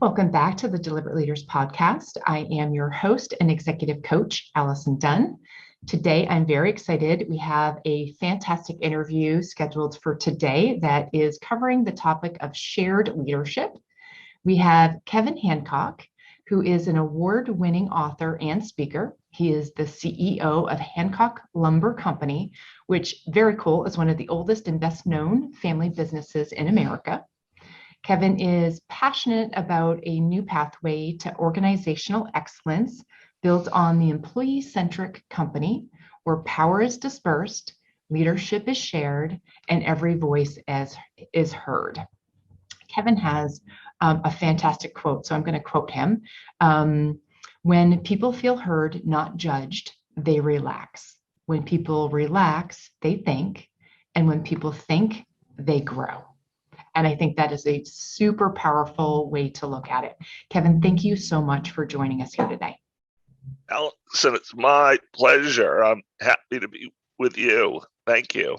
Welcome back to the Deliberate Leaders Podcast. I am your host and executive coach, Allison Dunn. Today, I'm very excited. We have a fantastic interview scheduled for today that is covering the topic of shared leadership. We have Kevin Hancock, who is an award-winning author and speaker. He is the CEO of Hancock Lumber Company, which, very cool, is one of the oldest and best-known family businesses in America. Kevin is passionate about a new pathway to organizational excellence built on the employee-centric company where power is dispersed, leadership is shared, and every voice is heard. Kevin has a fantastic quote, so I'm going to quote him. When people feel heard, not judged, they relax. When people relax, they think. And when people think, they grow. And I think that is a super powerful way to look at it. Kevin, thank you so much for joining us here today. Allison, it's my pleasure. I'm happy to be with you. Thank you.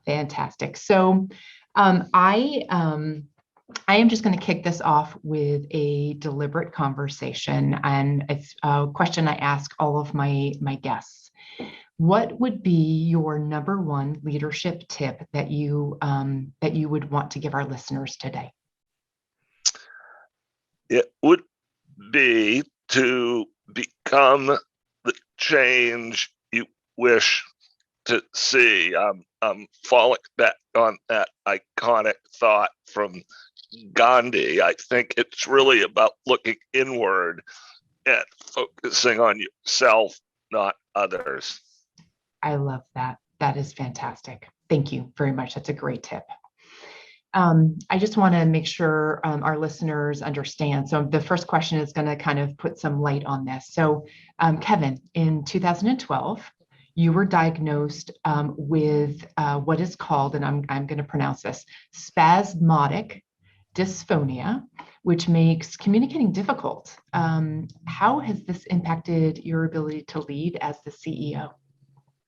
Fantastic. So I am just going to kick this off with a deliberate conversation, and it's a question I ask all of my guests. What would be your number one leadership tip that you would want to give our listeners today? It would be to become the change you wish to see. I'm falling back on that iconic thought from Gandhi. I think it's really about looking inward and focusing on yourself, not others. I love that. That is fantastic. Thank you very much. That's a great tip. I just want to make sure our listeners understand. So the first question is going to kind of put some light on this. So Kevin, in 2012, you were diagnosed with what is called, and I'm going to pronounce this, spasmodic dysphonia, which makes communicating difficult. How has this impacted your ability to lead as the CEO?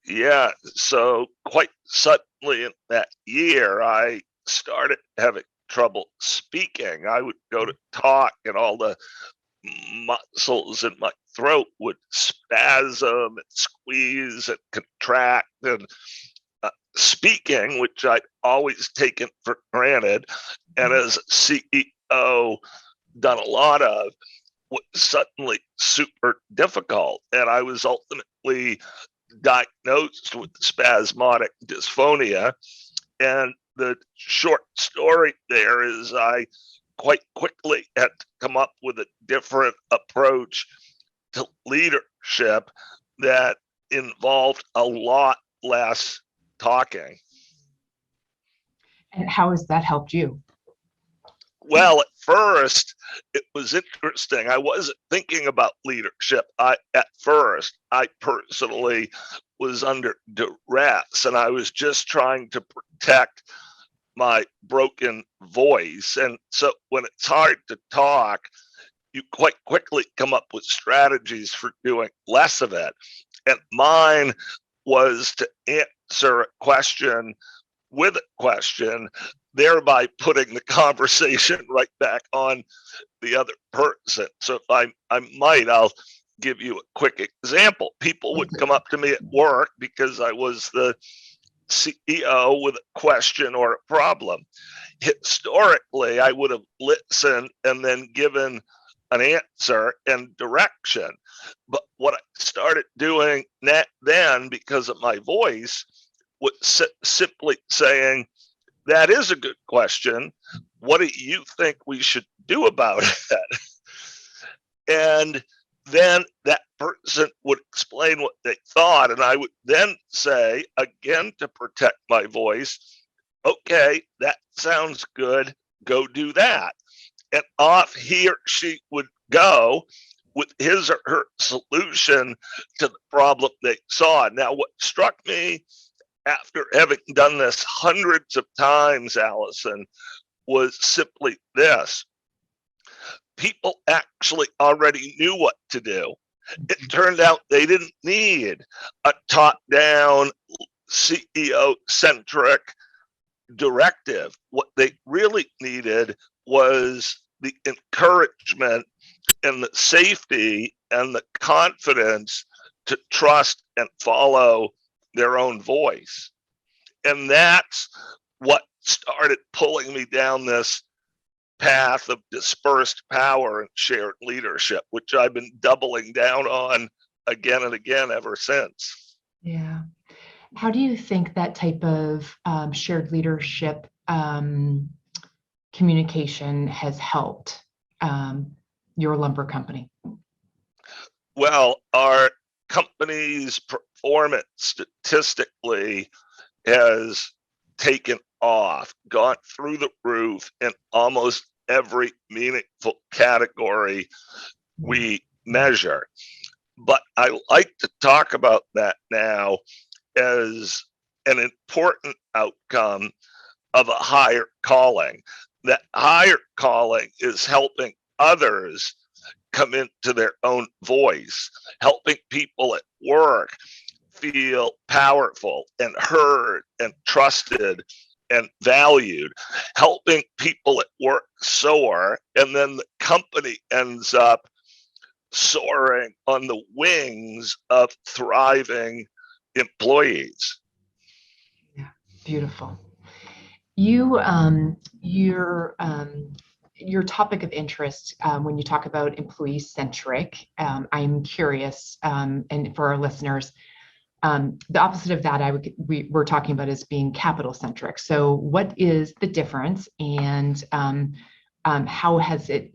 Yeah, so quite suddenly in that year, I started having trouble speaking. I would go to talk and all the muscles in my throat would spasm and squeeze and contract, and speaking, which I'd always taken for granted, and as a CEO done a lot of, was suddenly super difficult. And I was ultimately diagnosed with spasmodic dysphonia. And the short story there is I quite quickly had to come up with a different approach to leadership that involved a lot less talking. And how has that helped you? Well, at first, it was interesting. I wasn't thinking about leadership. At first, I personally was under duress, and I was just trying to protect my broken voice. And so when it's hard to talk, you quite quickly come up with strategies for doing less of it. And mine was to answer a question with a question, thereby putting the conversation right back on the other person. So if I might, I'll give you a quick example. People would come up to me at work because I was the CEO with a question or a problem. Historically, I would have listened and then given an answer and direction. But what I started doing then, because of my voice, was simply saying, that is a good question. What do you think we should do about it? And then that person would explain what they thought. And I would then say, again, to protect my voice, okay, that sounds good. Go do that. And off he or she would go with his or her solution to the problem they saw. Now, what struck me after having done this hundreds of times, Allison, was simply this. People actually already knew what to do. It turned out they didn't need a top-down, CEO-centric directive. What they really needed was the encouragement and the safety and the confidence to trust and follow their own voice. And that's what started pulling me down this path of dispersed power and shared leadership, which I've been doubling down on again and again ever since. Yeah. How do you think that type of shared leadership communication has helped your lumber company? Well, our company's performance statistically has taken off, gone through the roof in almost every meaningful category we measure. But I like to talk about that now as an important outcome of a higher calling. That higher calling is helping others come into their own voice, helping people at work feel powerful and heard and trusted and valued, helping people at work soar, and then the company ends up soaring on the wings of thriving employees. Yeah, beautiful. Your topic of interest when you talk about employee-centric, I'm curious, and for our listeners, the opposite of that we're talking about is being capital-centric. So what is the difference, and how has it?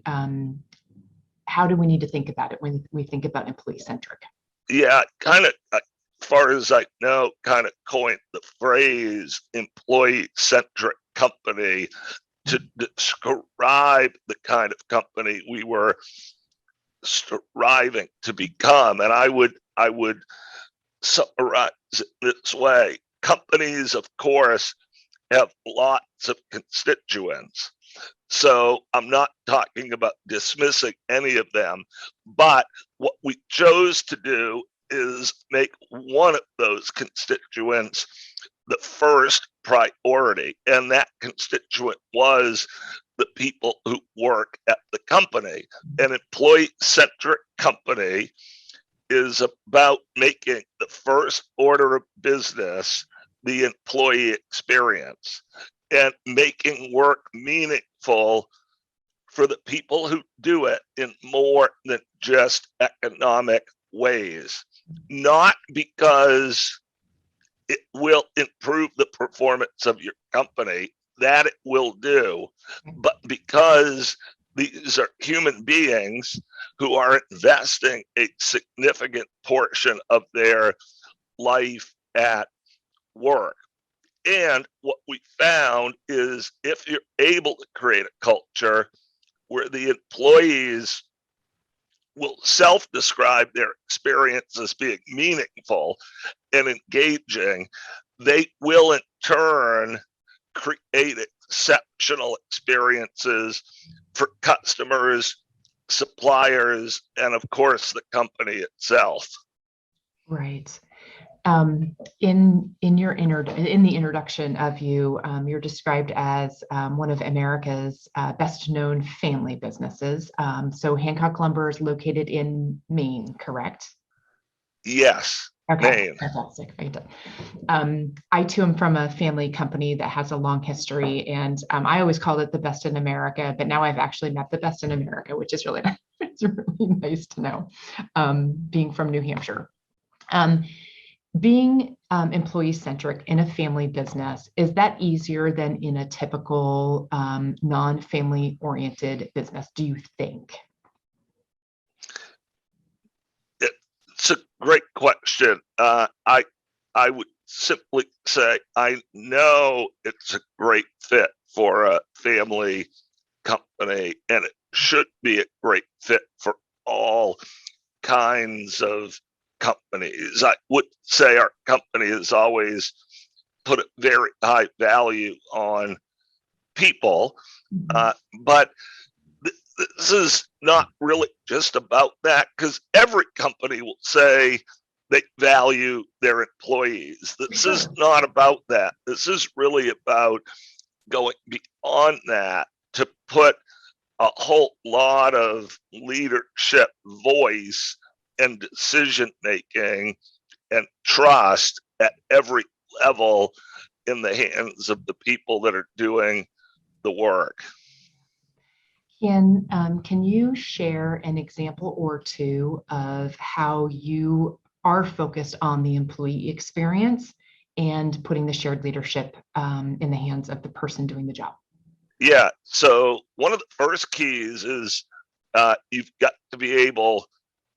How do we need to think about it when we think about employee-centric? Yeah, kind of, as far as I know, kind of coined the phrase employee-centric company to describe the kind of company we were striving to become. And I would summarize it this way. Companies, of course, have lots of constituents. So I'm not talking about dismissing any of them, but what we chose to do is make one of those constituents the first priority. And that constituent was the people who work at the company. An employee-centric company is about making the first order of business the employee experience and making work meaningful for the people who do it in more than just economic ways. Not because it will improve the performance of your company, that it will do, but because these are human beings who are investing a significant portion of their life at work. And what we found is if you're able to create a culture where the employees will self-describe their experience as being meaningful and engaging, they will in turn create exceptional experiences for customers, suppliers, and of course the company itself. Right. In the introduction of you, you're described as one of America's best known family businesses. So Hancock Lumber is located in Maine, correct? Yes. Okay, Maine. fantastic. I too am from a family company that has a long history, and I always called it the best in America, but now I've actually met the best in America, which is really it's really nice to know, being from New Hampshire. Being employee-centric in a family business, is that easier than in a typical non-family oriented business, do you think? It's a great question. I would simply say I know it's a great fit for a family company, and it should be a great fit for all kinds of companies. I would say our company has always put a very high value on people, but this is not really just about that, because every company will say they value their employees. This is not about that. This is really about going beyond that to put a whole lot of leadership voice and decision making and trust at every level in the hands of the people that are doing the work. Can you share an example or two of how you are focused on the employee experience and putting the shared leadership in the hands of the person doing the job? Yeah, so one of the first keys is you've got to be able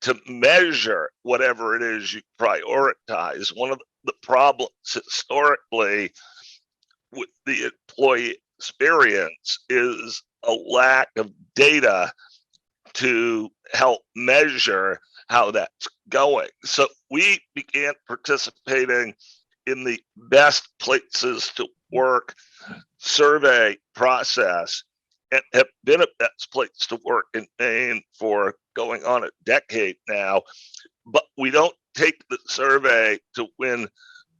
to measure whatever it is you prioritize. One of the problems historically with the employee experience is a lack of data to help measure how that's going. So we began participating in the best places to work survey process and have been a best place to work in Maine for going on a decade now. But we don't take the survey to win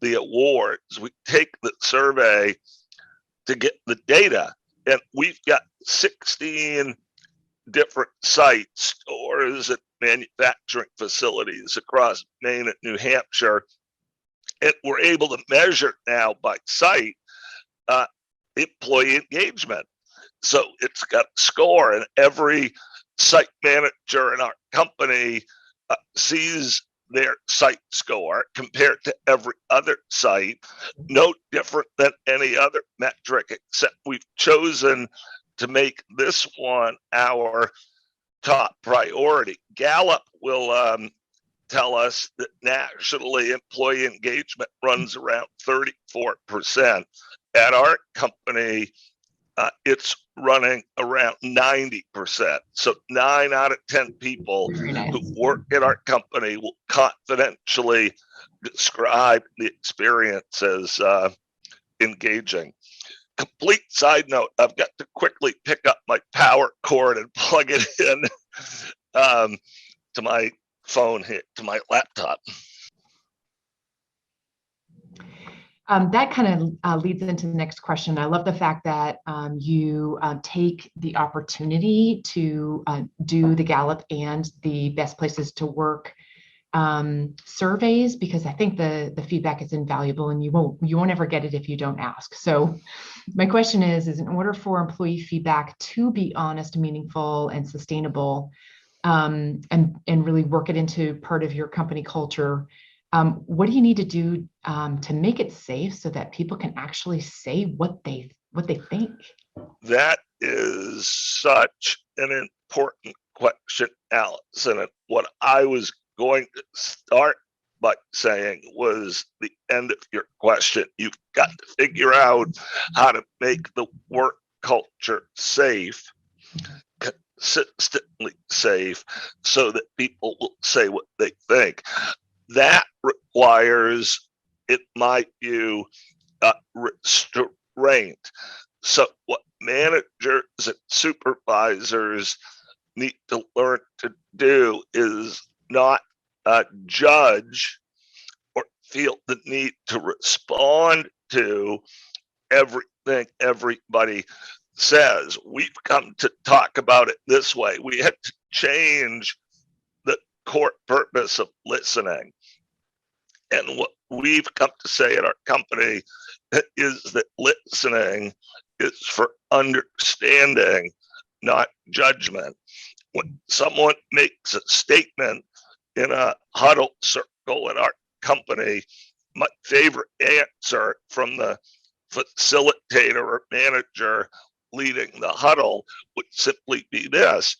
the awards. We take the survey to get the data. And we've got 16 different sites, stores, and manufacturing facilities across Maine and New Hampshire. And we're able to measure now by site employee engagement. So it's got a score, and every site manager in our company sees their site score compared to every other site, no different than any other metric, except we've chosen to make this one our top priority. Gallup will tell us that nationally employee engagement runs around 34%. At our company, it's running around 90%. So 9 out of 10 people who work at our company will confidentially describe the experience as engaging. Complete side note, I've got to quickly pick up my power cord and plug it in to my phone here, to my laptop. That kind of leads into the next question. I love the fact that you take the opportunity to do the Gallup and the best places to work surveys, because I think the feedback is invaluable, and you won't ever get it if you don't ask. So my question is in order for employee feedback to be honest, meaningful, and sustainable, and really work it into part of your company culture, what do you need to do to make it safe so that people can actually say what they think? That is such an important question, Allison. And what I was going to start by saying was the end of your question. You've got to figure out how to make the work culture safe, consistently safe, so that people will say what they think. That requires, in my view, restraint. So what managers and supervisors need to learn to do is not judge or feel the need to respond to everything everybody says. We've come to talk about it this way. We had to change the core purpose of listening. And what we've come to say at our company is that listening is for understanding, not judgment. When someone makes a statement in a huddle circle in our company, my favorite answer from the facilitator or manager leading the huddle would simply be this: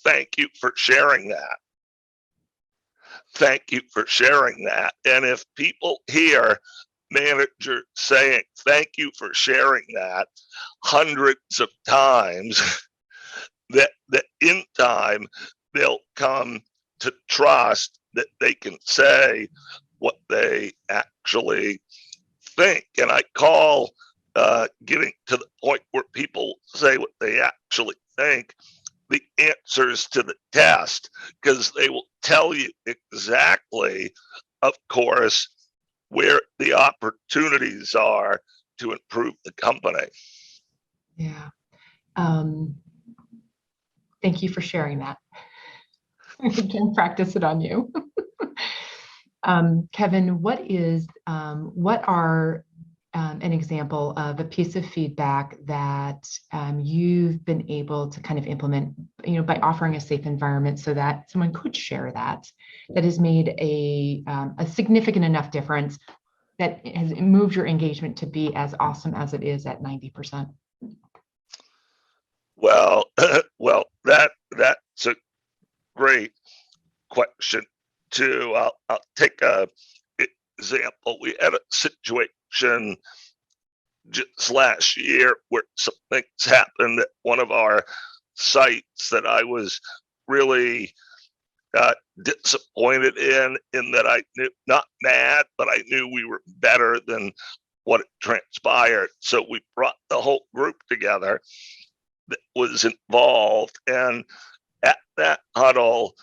thank you for sharing that. Thank you for sharing that. And if people hear managers saying thank you for sharing that hundreds of times, that in time they'll come to trust that they can say what they actually think. And I call getting to the point where people say what they actually think the answers to the test, because they will tell you exactly, of course, where the opportunities are to improve the company. Yeah. Thank you for sharing that. I can practice it on you. Kevin, what are an example of a piece of feedback that you've been able to kind of implement, by offering a safe environment so that someone could share that has made a significant enough difference that has moved your engagement to be as awesome as it is at 90%? Well, that's a great question too. I'll take a example. We had a situation just last year where some things happened at one of our sites that I was really disappointed in that I knew, not mad, but I knew we were better than what transpired. So we brought the whole group together that was involved, and at that huddle,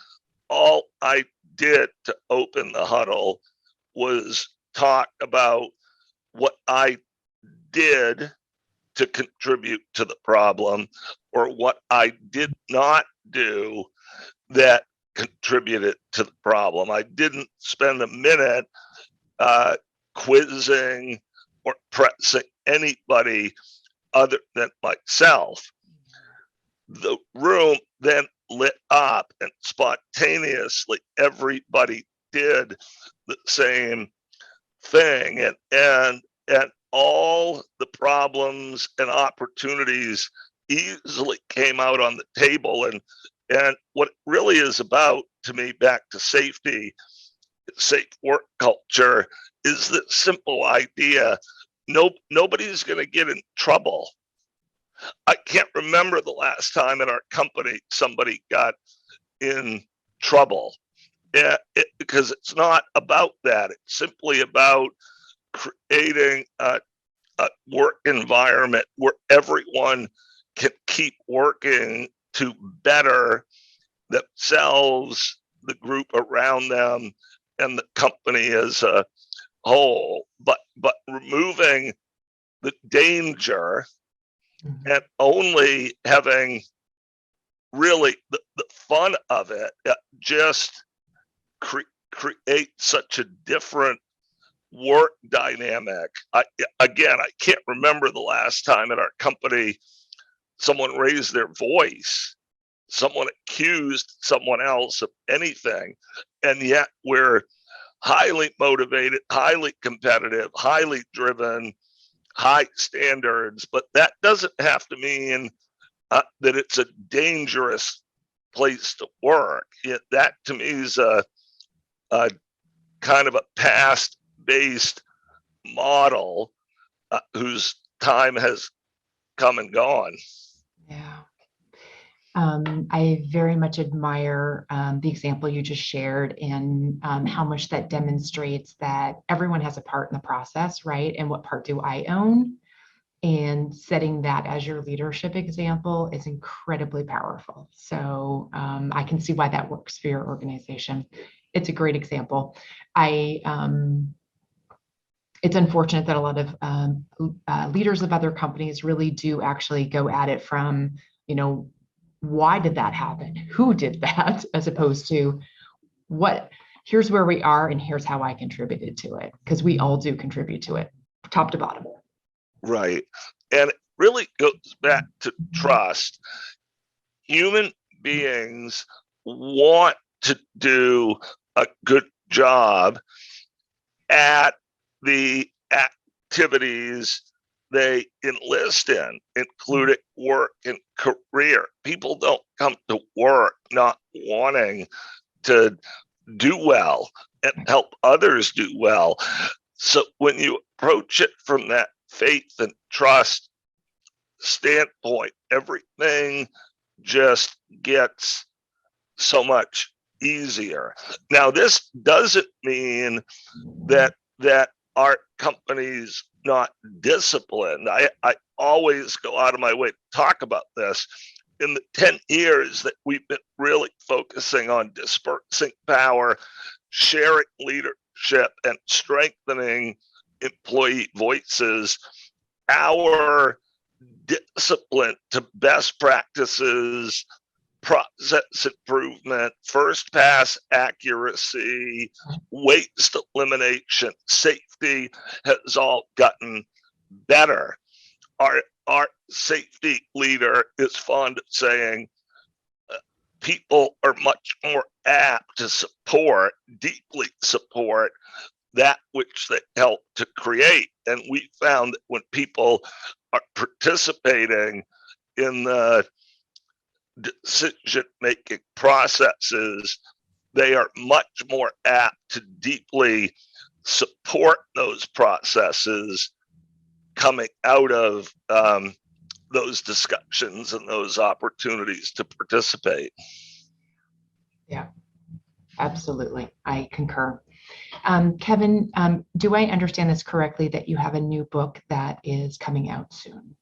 all I did to open the huddle was talk about what I did to contribute to the problem, or what I did not do that contributed to the problem. I didn't spend a minute quizzing or pressing anybody other than myself. The room then lit up, and spontaneously everybody did the same thing, and all the problems and opportunities easily came out on the table. And what it really is about, to me, back to safety, safe work culture, is the simple idea: nobody's going to get in trouble. I can't remember the last time in our company somebody got in trouble, because it's not about that. It's simply about creating a work environment where everyone can keep working to better themselves, the group around them, and the company as a whole. But removing the danger and only having really the fun of it just create such a different work dynamic. I can't remember the last time at our company someone raised their voice, someone accused someone else of anything, and yet we're highly motivated, highly competitive, highly driven, high standards. But that doesn't have to mean that it's a dangerous place to work. That to me is a kind of a past-based model whose time has come and gone. Yeah. I very much admire the example you just shared, and how much that demonstrates that everyone has a part in the process, right? And what part do I own? And setting that as your leadership example is incredibly powerful. So I can see why that works for your organization. It's a great example. It's unfortunate that a lot of leaders of other companies really do actually go at it from, why did that happen? Who did that? As opposed to here's where we are and here's how I contributed to it. Because we all do contribute to it, top to bottom. Right. And it really goes back to trust. Human beings want to do a good job at the activities they enlist in, including work and career. People don't come to work not wanting to do well and help others do well. So when you approach it from that faith and trust standpoint, everything just gets so much easier. Now, this doesn't mean that our company's not disciplined. I always go out of my way to talk about this. In the 10 years that we've been really focusing on dispersing power, sharing leadership, and strengthening employee voices, our discipline to best practices, process improvement, first pass accuracy, waste elimination, safety has all gotten better. Our safety leader is fond of saying people are much more apt to support, deeply support that which they help to create. And we found that when people are participating in the decision-making processes, they are much more apt to deeply support those processes coming out of those discussions and those opportunities to participate. Yeah, absolutely. I concur. Kevin, do I understand this correctly that you have a new book that is coming out soon?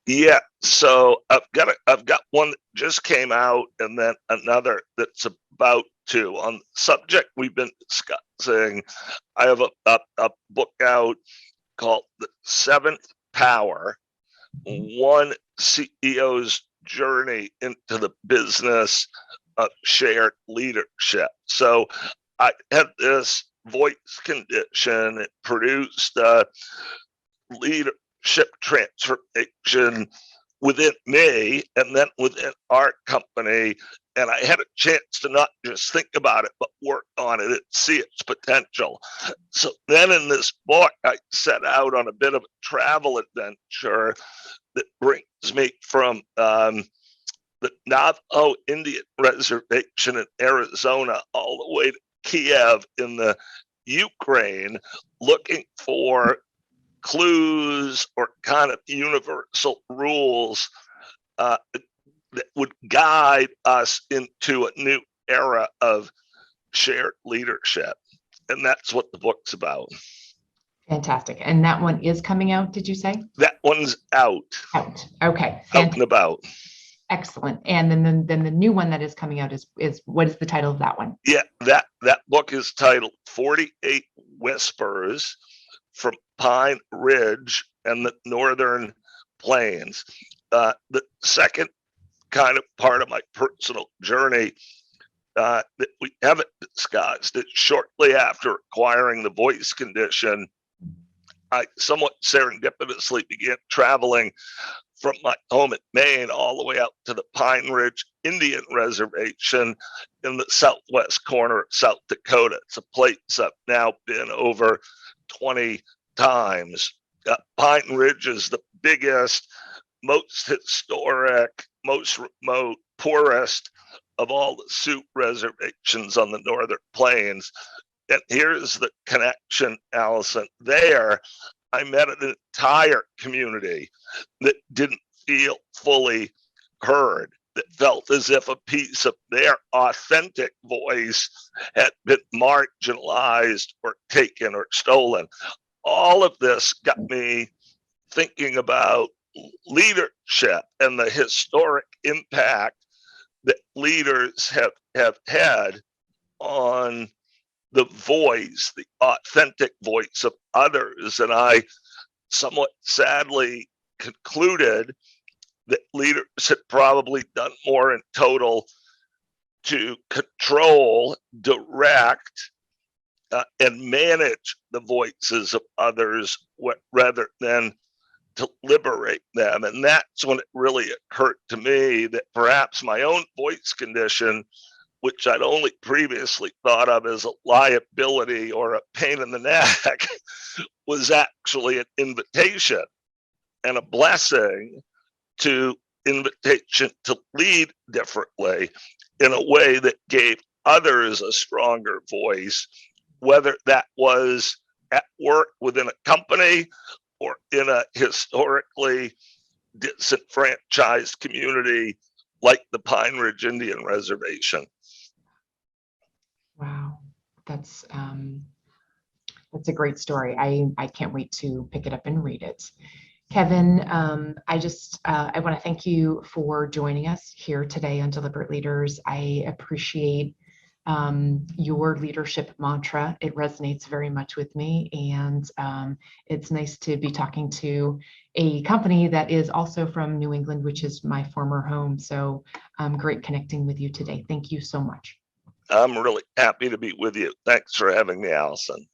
Yeah, so I've got one that just came out, and then another that's about to. On the subject we've been discussing, I have a book out called The Seventh Power: One CEO's Journey into the Business of Shared Leadership. So I had this voice condition. It produced leadership transformation within me and then within our company. And I had a chance to not just think about it, but work on it and see its potential. So then in this book, I set out on a bit of a travel adventure that brings me from the Navajo Indian Reservation in Arizona all the way to Kiev in the Ukraine, looking for clues or kind of universal rules that would guide us into a new era of shared leadership. And that's what the book's about. Fantastic. And that one is coming out, did you say? That one's out. Out. Okay. Fantastic. Out and about. Excellent. And then the new one that is coming out is what is the title of that one? Yeah, that book is titled 48 Whispers from Pine Ridge and the Northern Plains. The second kind of part of my personal journey that we haven't discussed is shortly after acquiring the voice condition, I somewhat serendipitously began traveling from my home in Maine all the way out to the Pine Ridge Indian Reservation in the southwest corner of South Dakota. It's a place I've now been over 20 times. Pine Ridge is the biggest, most historic, most remote, poorest of all the Sioux reservations on the Northern Plains. And here's the connection, Allison. There, I met an entire community that didn't feel fully heard, that felt as if a piece of their authentic voice had been marginalized or taken or stolen. All of this got me thinking about leadership and the historic impact that leaders have had on the voice, the authentic voice of others. And I somewhat sadly concluded that leaders had probably done more in total to control, direct, and manage the voices of others rather than to liberate them. And that's when it really occurred to me that perhaps my own voice condition, which I'd only previously thought of as a liability or a pain in the neck, was actually an invitation and a blessing to invitation to lead differently in a way that gave others a stronger voice, whether that was at work within a company or in a historically disenfranchised community like the Pine Ridge Indian Reservation. Wow, that's a great story. I can't wait to pick it up and read it. Kevin, I want to thank you for joining us here today on Deliberate Leaders. I appreciate your leadership mantra. It resonates very much with me, and it's nice to be talking to a company that is also from New England, which is my former home. So great connecting with you today. Thank you so much. I'm really happy to be with you. Thanks for having me, Allison.